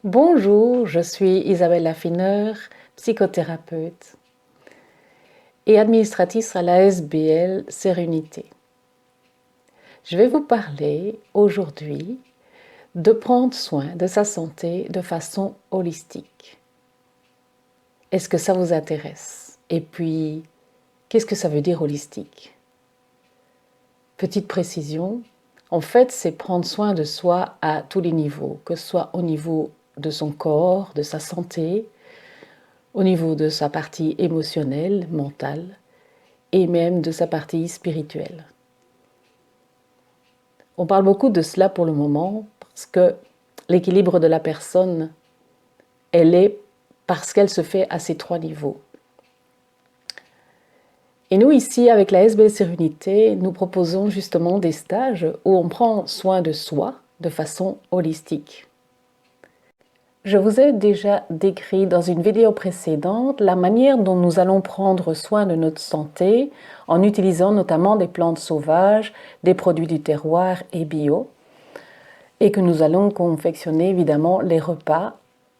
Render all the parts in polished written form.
Bonjour, je suis Isabelle Laffineur, psychothérapeute et administratrice à l'ASBL Sérénité. Je vais vous parler aujourd'hui de prendre soin de sa santé de façon holistique. Est-ce que ça vous intéresse? Et puis, qu'est-ce que ça veut dire holistique? Petite précision, en fait, c'est prendre soin de soi à tous les niveaux, que ce soit au niveau de son corps, de sa santé, au niveau de sa partie émotionnelle, mentale, et même de sa partie spirituelle. On parle beaucoup de cela pour le moment parce que l'équilibre de la personne, elle est parce qu'elle se fait à ces trois niveaux. Et nous ici, avec la SBL Sérénité, nous proposons justement des stages où on prend soin de soi de façon holistique. Je vous ai déjà décrit dans une vidéo précédente la manière dont nous allons prendre soin de notre santé en utilisant notamment des plantes sauvages, des produits du terroir et bio, et que nous allons confectionner évidemment les repas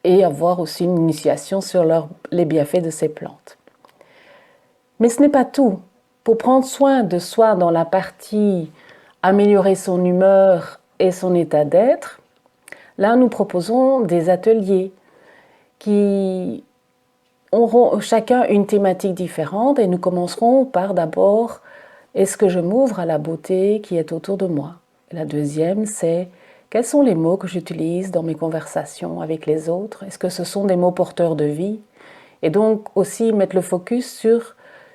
et avoir aussi une initiation sur les bienfaits de ces plantes. Mais ce n'est pas tout. Pour prendre soin de soi dans la partie améliorer son humeur et son état d'être, là nous proposons des ateliers qui auront chacun une thématique différente et nous commencerons par d'abord, est-ce que je m'ouvre à la beauté qui est autour de moi? La deuxième, c'est quels sont les mots que j'utilise dans mes conversations avec les autres? Est-ce que ce sont des mots porteurs de vie? Et donc aussi mettre le focus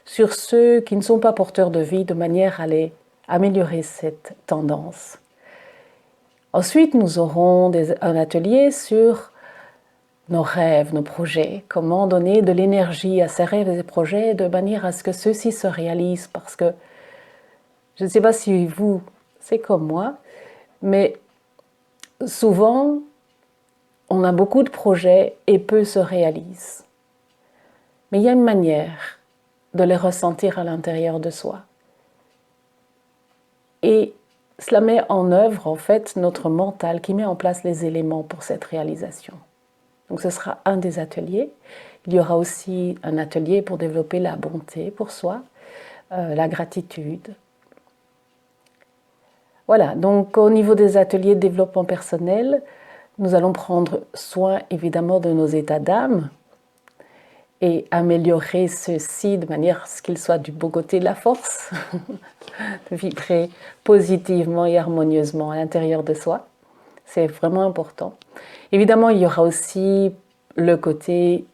sur ceux qui ne sont pas porteurs de vie de manière à améliorer cette tendance. Ensuite, nous aurons un atelier sur nos rêves, nos projets, comment donner de l'énergie à ces rêves et ces projets de manière à ce que ceux-ci se réalisent. Parce que je ne sais pas si vous, c'est comme moi, mais souvent, on a beaucoup de projets et peu se réalisent. Mais il y a une manière de les ressentir à l'intérieur de soi. Et cela met en œuvre, en fait, notre mental qui met en place les éléments pour cette réalisation. Donc ce sera un des ateliers. Il y aura aussi un atelier pour développer la bonté pour soi, la gratitude. Voilà, donc au niveau des ateliers de développement personnel, nous allons prendre soin évidemment de nos états d'âme et améliorer ceux-ci de manière à ce qu'ils soient du beau côté de la force, de vibrer positivement et harmonieusement à l'intérieur de soi. C'est vraiment important. Évidemment, il y aura aussi le côté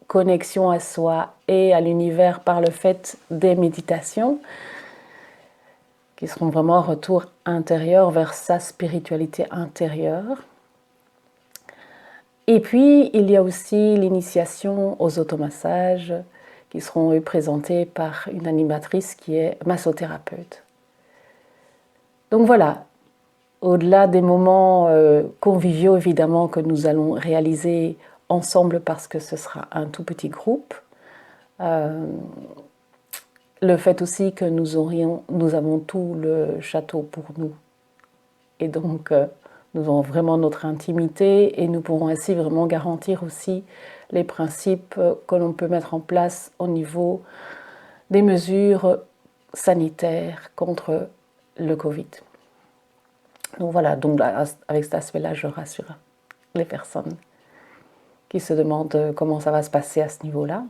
connexion à soi et à l'univers par le fait des méditations qui seront vraiment un retour intérieur vers sa spiritualité intérieure. Et puis, il y a aussi l'initiation aux automassages qui seront présentés par une animatrice qui est massothérapeute. Donc voilà, au-delà des moments conviviaux évidemment que nous allons réaliser ensemble parce que ce sera un tout petit groupe, le fait aussi que nous avons tout le château pour nous. Et donc, nous avons vraiment notre intimité et nous pourrons ainsi vraiment garantir aussi les principes que l'on peut mettre en place au niveau des mesures sanitaires contre le Covid. Donc voilà, donc avec cet aspect-là, je rassure les personnes qui se demandent comment ça va se passer à ce niveau-là.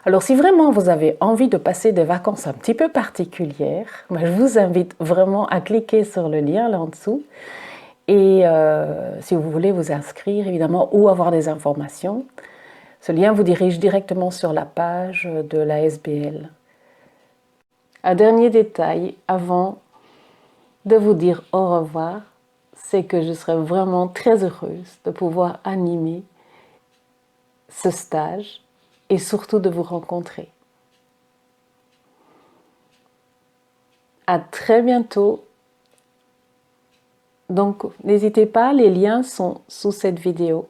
Alors si vraiment vous avez envie de passer des vacances un petit peu particulières, je vous invite vraiment à cliquer sur le lien là en dessous et si vous voulez vous inscrire évidemment ou avoir des informations, ce lien vous dirige directement sur la page de la SBL. Un dernier détail avant de vous dire au revoir, c'est que je serais vraiment très heureuse de pouvoir animer ce stage et surtout de vous rencontrer. À très bientôt. Donc n'hésitez pas, les liens sont sous cette vidéo.